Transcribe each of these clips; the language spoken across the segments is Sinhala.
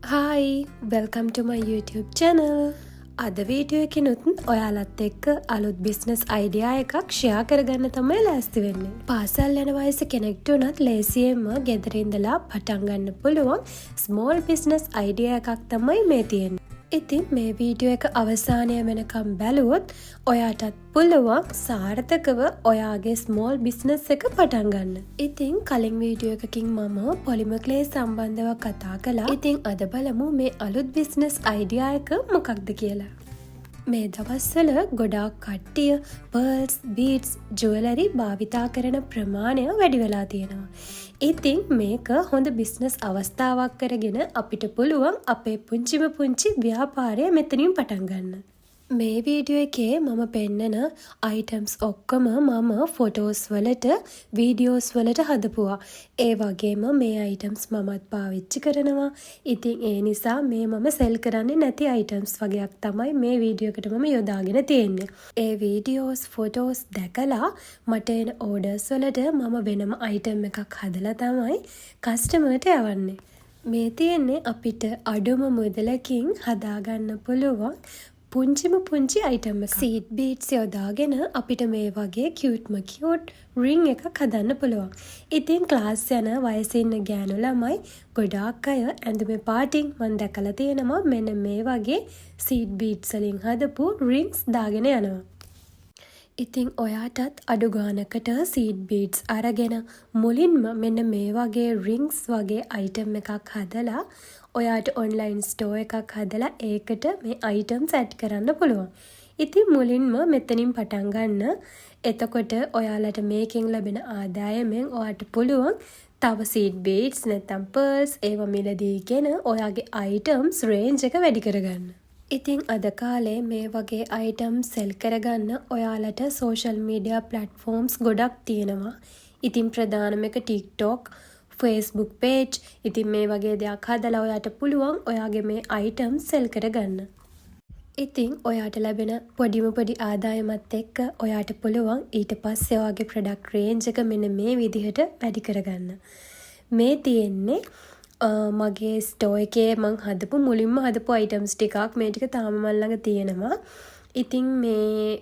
Hi, welcome to my YouTube channel. අද වීඩියෝ එකකිනුත් ඔයාලත් එක්ක අලුත් බිස්නස් අයිඩියා එකක් ෂෙයා කරගන්න තමයි ලෑස්ති වෙන්නේ. පාසල් යන වයස කෙනෙක්ට උනත් ලේසියෙන්ම ගෙදර ඉඳලා පටන් ගන්න පුළුවන් ස්මෝල් බිස්නස් අයිඩියා එකක් තමයි මේ තියෙන්නේ. ඉතින් මේ වීඩියෝ එක අවසානය වෙනකම් බැලුවොත් ඔයාටත් පුළුවන් සාර්ථකව ඔයාගේ ස්මෝල් බිස්නස් එක පටන් ගන්න. ඉතින් කලින් වීඩියෝ එකකින් මම පොලිමර් ක්ලේ සම්බන්ධව කතා කළා. ඉතින් අද බලමු මේ අලුත් බිස්නස් අයිඩියා එක මොකක්ද කියලා. මේ දවස්වල ගොඩාක් කට්ටිය පර්ල්ස්, බීඩ්ස්, ජුවලරි භාවිතා කරන ප්‍රමාණය වැඩි වෙලා තියෙනවා. ඉතින් මේක හොඳ බිස්නස් අවස්ථාවක් කරගෙන අපිට පුළුවන් අපේ පුංචි ව්‍යාපාරය මෙතනින් පටන් ගන්න. මේ වීඩියෝ එකේ මම පෙන්නන අයිටම්ස් ඔක්කොම මම ෆොටෝස් වලට, වීඩියෝස් වලට හදපුවා. ඒ වගේම මේ අයිටම්ස් මමත් පාවිච්චි කරනවා. ඉතින් ඒ නිසා මේ මම සෙල් කරන්නේ නැති අයිටම්ස් වගේක් තමයි මේ වීඩියෝ එකට මම යොදාගෙන තියෙන්නේ. ඒ වීඩියෝස්, ෆොටෝස් දැකලා මට එන ඕඩර්ස් වලට මම වෙනම අයිටම් එකක් හදලා තමයි කස්ටමර්ට යවන්නේ. මේ තියෙන්නේ අපිට අඩුම මුදලකින් හදාගන්න පුළුවන් පුංචි අයිටම් එක. සීඩ් බීඩ්ස් යොදාගෙන අපිට මේ වගේ කියුට් රින් එකක් හදන්න පුළුවන්. ඉතින් ක්ලාස් යන වයසේ ඉන්න ගෑනු ළමයි ගොඩාක් අය ඇඳුමේ පාටින් මම දැකලා තියෙනවා මෙන්න මේ වගේ සීඩ් බීඩ්ස් වලින් හදපු රින්ග්ස් දාගෙන යනවා. ඉතින් ඔයාටත් අඩු ගානකට සීඩ් බීඩ්ස් අරගෙන මුලින්ම මෙන්න මේ වගේ රින්ග්ස් වගේ අයිටම් එකක් හදලා ඔයාට ඔන්ලයින් ස්ටෝ එකක් හදලා ඒකට මේ අයිටම්ස් ඇඩ් කරන්න පුළුවන්. ඉතින් මුලින්ම මෙතනින් පටන් ගන්න. එතකොට ඔයාලට මේකෙන් ලැබෙන ආදායමෙන් ඔයාට පුළුවන් තව සීඩ් බීඩ්ස් නැත්නම් පර්ල්ස් ඒව මිලදීගෙන ඔයාගේ අයිටම්ස් රේන්ජ් එක වැඩි කරගන්න. ඉතින් අද කාලේ මේ වගේ අයිටම්ස් සෙල් කරගන්න ඔයාලට සෝෂල් මීඩියා ප්ලැට්ෆෝම්ස් ගොඩක් තියෙනවා. ඉතින් ප්‍රධානම එක TikTok, Facebook page. ඉතින් මේ වගේ දෙයක් හදලා ඔයාට පුළුවන් ඔයාගේ මේ අයිටම් සෙල් කරගන්න. ඉතින් ඔයාට ලැබෙන පොඩි ආදායමත් එක්ක ඔයාට පුළුවන් ඊට පස්සේ ඔයාගේ ප්‍රොඩක්ට් රේන්ජ් එක මෙන්න මේ විදිහට වැඩි කරගන්න. මේ තියෙන්නේ මගේ ස්ටෝ එකේ මං මුලින්ම හදපු අයිටම්ස් ටිකක්. මේ ටික තාම මන් ළඟ තියෙනවා. ඉතින්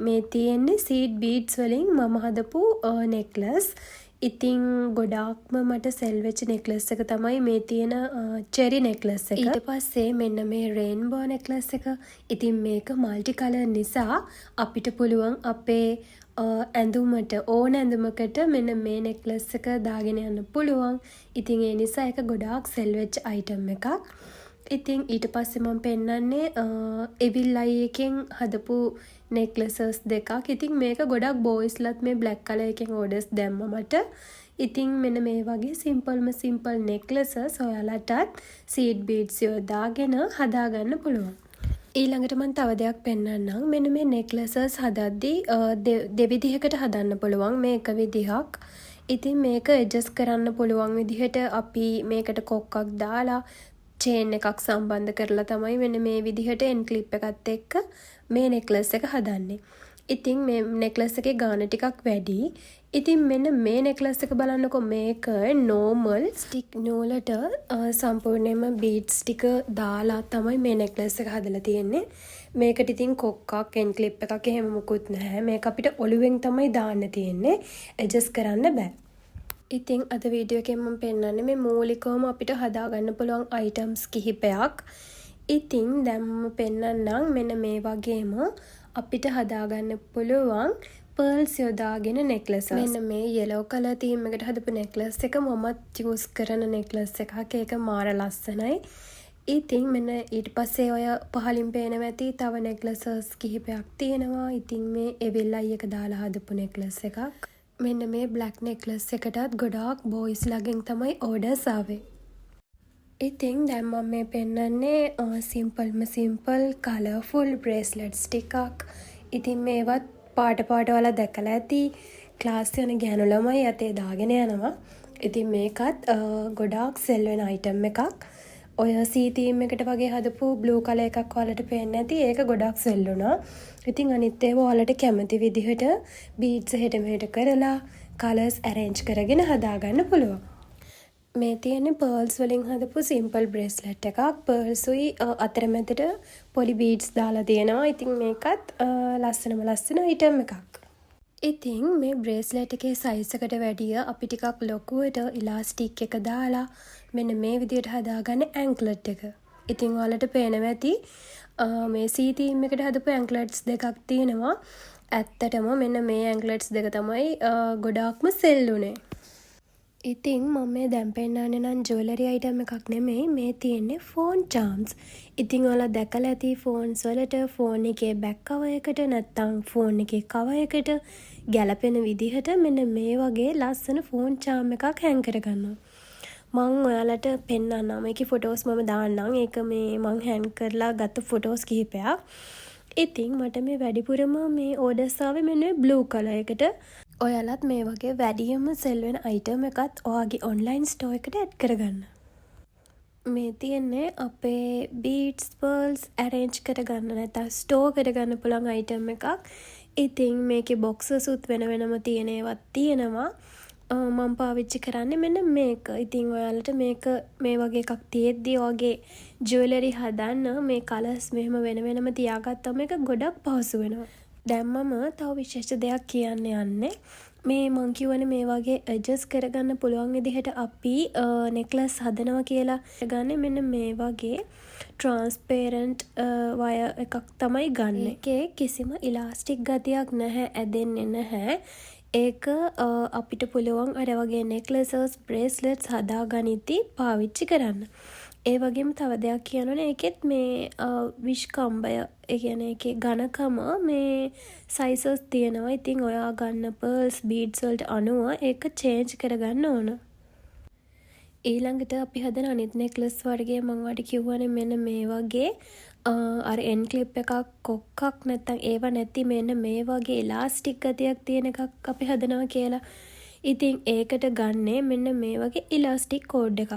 මේ තියෙන්නේ සීඩ් බීඩ්ස් වලින් මම හදපු නෙක්ලස්. ඉතින් ගොඩාක්ම මට සෙල් වෙච්ච නෙක්ලස් එක තමයි මේ තියෙන චෙරි නෙක්ලස් එක. ඊට පස්සේ මෙන්න මේ රේන්බෝ නෙක්ලස් එක. ඉතින් මේක මල්ටි කලර් නිසා අපිට පුළුවන් අපේ ඇඳුමට ඕන ඇඳුමකට මෙන්න මේ නෙක්ලස් එක දාගෙන යන්න පුළුවන්. ඉතින් ඒ නිසා ඒක ගොඩාක් සෙල් වෙච්ච අයිටම් එකක්. ඉතින් ඊට පස්සේ මම පෙන්නන්නේ එවිල් අයි එකෙන් හදපු නෙක්ලසස් දෙකක්. ඉතින් මේක ගොඩක් බෝයිස්ලත් මේ බ්ලැක් කලර් එකෙන් ඕඩර්ස් දැම්ම මට. ඉතින් මෙන්න මේ වගේ සිම්පල් නෙක්ලසස් ඔයාලටත් සීඩ් බීඩ්ස් යොදාගෙන හදාගන්න පුළුවන්. ඊළඟට මම තව දෙයක් පෙන්නන්නම්. මෙන්න මේ නෙක්ලසස් හදද්දී දෙවිදිහකට හදන්න පුළුවන්. මේක විදිහක්. ඉතින් මේක ඇඩ්ජස්ට් කරන්න පුළුවන් විදිහට අපි මේකට කොක්කක් දාලා චේන් එකක් සම්බන්ධ කරලා තමයි මෙන්න මේ විදිහට එන් ක්ලිප් එකත් එක්ක මේ නෙක්ලස් එක හදන්නේ. ඉතින් මේ නෙක්ලස් එකේ ගාන ටිකක් වැඩි. ඉතින් මෙන්න මේ නෙක්ලස් එක බලන්නකො මේක නෝමල් ස්ටික් නූලට සම්පූර්ණයෙන්ම බීඩ්ස් ටික දාලා තමයි මේ නෙක්ලස් එක හදලා තියෙන්නේ. මේකට ඉතින් කොක්කක් එන් ක්ලිප් එකක් එහෙම මුකුත් නැහැ. මේක අපිට ඔළුවෙන් තමයි දාන්න තියෙන්නේ. ඇඩ්ජස්ට් කරන්න බෑ. ඉතින් අද වීඩියෝ එකෙන් මම පෙන්නන්නේ මේ මූලිකවම අපිට හදාගන්න පුළුවන් අයිටම්ස් කිහිපයක්. ඉතින් දැන් මම පෙන්නන්නම් මෙන්න මේ වගේම අපිට හදාගන්න පුළුවන් පර්ල්ස් යොදාගෙන නෙක්ලස්. මෙන්න මේ yellow color theme එකට හදපු නෙක්ලස් එක මමත් යූස් කරන නෙක්ලස් එකක්. ඒක මාර ලස්සනයි. ඉතින් මෙන්න ඊට පස්සේ ඔය පහලින් පේනවා ඇති තව නෙක්ලසස් කිහිපයක් තියෙනවා. ඉතින් මේ එවිල් අයි එක දාලා හදපු නෙක්ලස් එකක්. මෙන්න මේ බ්ලැක් නෙක්ලස් එකටත් ගොඩාක් බෝයිස් ළගෙන් තමයි ඕඩර්ස් ආවේ. ඉතින් දැන් මම මේ පෙන්නන්නේ සිම්පල් කලර්ෆුල් බ්‍රේස්ලට්ස් ටිකක්. ඉතින් මේවත් පාට වල දැකලා ඇති. ක්ලාස් යන ගෑනු ළමයි අතේ දාගෙන යනවා. ඉතින් මේකත් ගොඩාක් සෙල් වෙන අයිටම් එකක්. ඔය සී තීම් එකට වගේ හදපු බ්ලූ කලර් එකක් ඔයාලට පේන්නේ නැති. ඒක ගොඩක් සෙල් වුණා. ඉතින් අනිත් ඒවා ඔයාලට කැමති විදිහට බීඩ්ස් හෙට මෙහෙට කරලා කලර්ස් ඇරේන්ජ් කරගෙන හදාගන්න පුළුවන්. මේ තියෙන්නේ පර්ල්ස් වලින් හදපු සිම්පල් බ්‍රේස්ලට් එකක්. පර්ල්ස්ුයි අතරමැදට පොඩි බීඩ්ස් දාලා තියෙනවා. ඉතින් මේකත් ලස්සන අයිටම් එකක්. ඉතින් මේ බ්‍රේස්ලට් එකේ සයිස් එකට වැඩිය අපි ටිකක් ලොකුවට ඉලාස්ටික් එක දාලා මෙන්න මේ විදිහට හදාගන්න ඇන්ක්ලට් එක. ඉතින් ඔයාලට පේනවා ඇති මේ C theme එකට හදපු ඇන්ක්ලට්ස් දෙකක් තියෙනවා. ඇත්තටම මෙන්න මේ ඇන්ක්ලට්ස් දෙක තමයි ගොඩාක්ම සෙල් වුනේ. ඉතින් මම මේ දැන් පෙන්නන්නේ නම් ජුවලරි අයිටම් එකක් නෙමෙයි, මේ තියෙන්නේ ෆෝන් චාම්ස්. ඉතින් ඔයාලා දැකලා ඇති ෆෝන්ස් වලට ෆෝන් එකේ බෑක් කවර් එකට නැත්නම් ෆෝන් එකේ කවර් එකට ගැලපෙන විදිහට මෙන්න මේ වගේ ලස්සන ෆෝන් චාම් එකක් හැං කරගන්නවා. මම ඔයාලට පෙන්නන්නම්. මේකේ ෆොටෝස් මම දාන්නම්. ඒක මේ මම හැන්ඩ් කරලා ගත්ත ෆොටෝස් කිහිපයක්. ඉතින් මට මේ වැඩිපුරම මේ ඕඩර්ස් ආවේ මෙන්න බ්ලූ කලර් එකට. ඔයාලත් මේ වගේ වැඩියම සෙල් වෙන අයිටම් එකත් ඔයාගේ ඔන්ලයින් ස්ටෝර් එකට ඇඩ් කරගන්න. මේ තියෙන්නේ අපේ බීඩ්ස් පර්ල්ස් ඇරේන්ජ් කරගන්න නැත්නම් ස්ටෝර් කරගන්න පුළුවන් අයිටම් එකක්. ඉතින් මේකේ බොක්සස් උත් වෙන වෙනම තියෙන ඒවත් තියෙනවා. මම පාවිච්චි කරන්නේ මෙන්න මේක. ඉතින් ඔයාලට මේක මේ වගේ එකක් තියෙද්දි ඔයගේ ජුවලරි හදන්න මේ කලර්ස් මෙහෙම වෙන වෙනම තියාගත්තම මේක ගොඩක් පහසු වෙනවා. දැන් මම තව විශේෂ දෙයක් කියන්න යන්නේ. මේ මං කියවනේ මේ වගේ ඇඩ්ජස්ට් කරගන්න පුළුවන් විදිහට අපි නෙක්ලස් හදනවා කියලා ගන්නේ මෙන්න මේ වගේ ට්‍රාන්ස්පේරන්ට් වයර් එකක් තමයි ගන්න. ඒකේ කිසිම ඉලාස්ටික් ගතියක් නැහැ, ඇදෙන්නේ නැහැ. ඒක අපිට පුළුවන් අර වගේ නෙක්ලසස් බ්‍රේස්ලට්ස් හදාගනිද්දි පාවිච්චි කරන්න. ඒ වගේම තව දෙයක් කියනවනේ ඒකෙත් මේ විශ්කම්බය, ඒ කියන්නේ ඒකේ ඝනකම මේ සයිසස් තියෙනවා. ඉතින් ඔයා ගන්න පර්ල්ස් බීඩ්ස් වලට අනුව ඒක චේන්ජ් කරගන්න ඕන. ඊළඟට අපි හදන අනිත් නෙක්ලස් වර්ගය මම ඔයාලට කිව්වනේ මෙන්න මේ වගේ අර එන් ක්ලිප් එකක් කොක්කක් නැත්තම් ඒව නැති මෙන්න මේ වගේ ඉලාස්ටික් ගතියක් තියෙන එකක් අපි හදනවා කියලා. ඉතින් ඒකට ගන්නේ මෙන්න මේ වගේ ඉලාස්ටික් කෝඩ් එකක්.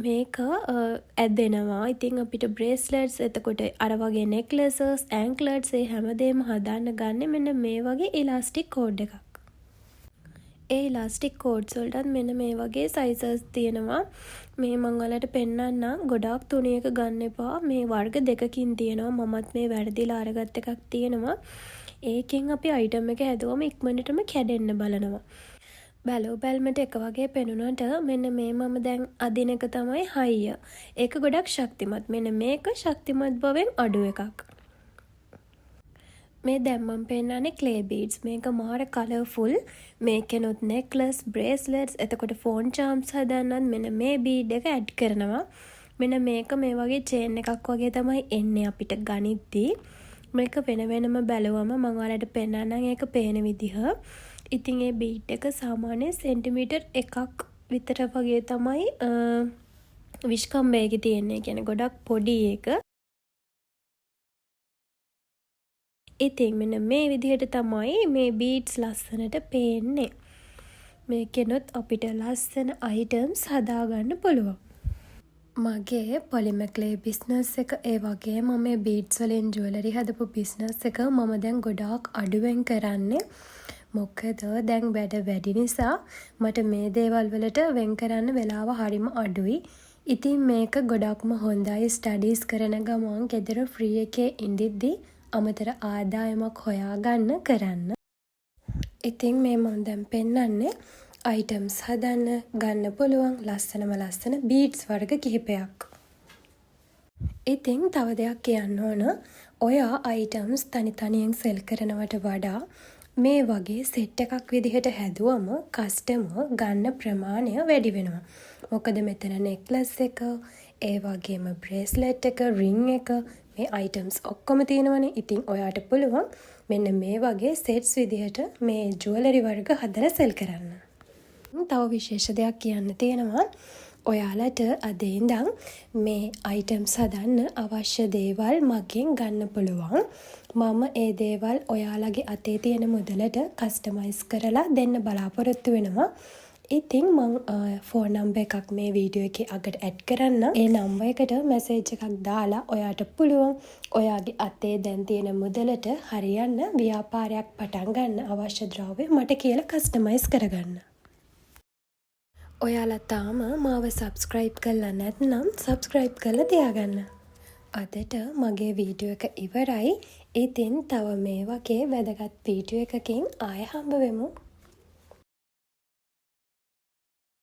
මේක ඇදෙනවා. ඉතින් අපිට බ්‍රේස්ලට්ස්, එතකොට අර වගේ නෙක්ලසස්, ඇන්ක්ලට්ස් ඒ හැමදේම හදාන්න ගන්න මෙන්න මේ වගේ ඉලාස්ටික් කෝඩ් එකක්. ඒ ඉලාස්ටික් කෝඩ්ස් වලටත් මෙන්න මේ වගේ සයිසස් තියෙනවා. මේ මම ඔයාලට පෙන්නන්නම්. ගොඩාක් තුනියක ගන්න එපා. මේ වර්ග දෙකකින් තියෙනවා. මමත් මේ වැරදිලා අරගත් එකක් තියෙනවා. ඒකෙන් අපි අයිටම් එක හැදුවම ඉක්මනටම කැඩෙන්න බලනවා. බැලෝ බැල්මට එක වගේ පෙනුනට මෙන්න මේ මම දැන් අදින එක තමයි හයිය. ඒක ගොඩක් ශක්තිමත්. මෙන්න මේක ශක්තිමත් බවෙන් අඩු එකක්. මේ දැන් මම පෙන්නන්නේ ක්ලේ බීඩ්ස්. මේක මාර කලර්ෆුල්. මේකෙනුත් නෙක්ලස්, බ්‍රේස්ලට්ස්, එතකොට ෆෝන් චාම්ස් හදන්නත් මෙන්න මේ බීඩ් එක ඇඩ් කරනවා. මෙන්න මේක මේ වගේ චේන් එකක් වගේ තමයි එන්නේ අපිට ගනිද්දී. මේක වෙන වෙනම බැලුවම මම ඔයාලට පෙන්නන්නම් ඒක පේන විදිහ. ඉතින් ඒ බීට් එක සාමාන්‍ය සෙන්ටිමීටර් 1ක් විතර වගේ තමයි විශ්කම්බයක තියෙන්නේ. කියන්නේ ගොඩක් පොඩි එක. ඉතින් මෙන්න මේ විදිහට තමයි මේ බීඩ්ස් ලස්සනට පේන්නේ. මේකෙනොත් අපිට ලස්සන අයිටම්ස් හදාගන්න පුළුවන්. මගේ පොලිමර් ක්ලේ බිස්නස් එක, ඒ වගේම මේ බීඩ්ස් වලින් ජුවලරි හදපු බිස්නස් එක මම දැන් ගොඩාක් අඩුවෙන් කරන්නේ. මොකද දැන් වැඩ වැඩි නිසා මට මේ දේවල් වලට වෙන් කරන්න වෙලාව හරිම අඩුයි. ඉතින් මේක ගොඩක්ම හොඳයි ස්ටඩීස් කරන ගමන් ගෙදර ෆ්‍රී එකේ ඉඳිද්දි අමතර ආදායමක් හොයාගන්න කරන්න. ඉතින් මේ මම දැන් පෙන්නන්නේ අයිටම්ස් හදන්න ගන්න පුළුවන් ලස්සන බීඩ්ස් වර්ග කිහිපයක්. ඉතින් තව දෙයක් කියන්න ඕන. ඔයා අයිටම්ස් තනියෙන් සෙල් කරනවට වඩා මේ වගේ සෙට් එකක් විදිහට හැදුවම කස්ටමර් ගන්න ප්‍රමාණය වැඩි වෙනවා. මොකද මෙතන නෙක්ලස් එක, ඒ වගේම බ්‍රේස්ලට් එක, රින් එක, මේ අයිටම්ස් ඔක්කොම තියෙනවනේ. ඉතින් ඔයාට පුළුවන් මෙන්න මේ වගේ සෙට්ස් විදිහට මේ ජුවලරි වර්ග හදලා සෙල් කරන්න. තව විශේෂ දෙයක් කියන්න තියෙනවා. ඔයාලට අද ඉඳන් මේ අයිටම්ස් හදන්න අවශ්‍ය දේවල් මගෙන් ගන්න පුළුවන්. මම ඒ දේවල් ඔයාලගේ අතේ තියෙන මුදලට කස්ටමයිස් කරලා දෙන්න බලාපොරොත්තු වෙනවා. ඉතින් මං ෆෝන් නම්බර් එකක් මේ වීඩියෝ එකේ අගට ඇඩ් කරන්න. ඒ නම්බර් එකට මැසේජ් එකක් දාලා ඔයාට පුළුවන් ඔයාගේ අතේ දැන් තියෙන මුදලට හරියන්න ව්‍යාපාරයක් පටන් ගන්න අවශ්‍ය ද්‍රව්‍ය මට කියලා කස්ටමයිස් කරගන්න. ඔයාලා තාම මාව සබස්ක්‍රයිබ් කරලා නැත්නම් සබස්ක්‍රයිබ් කරලා තියාගන්න. අදට මගේ වීඩියෝ එක ඉවරයි. ඉතින් තව මේ වගේ වැදගත් වීඩියෝ එකකින් ආය හම්බ වෙමු.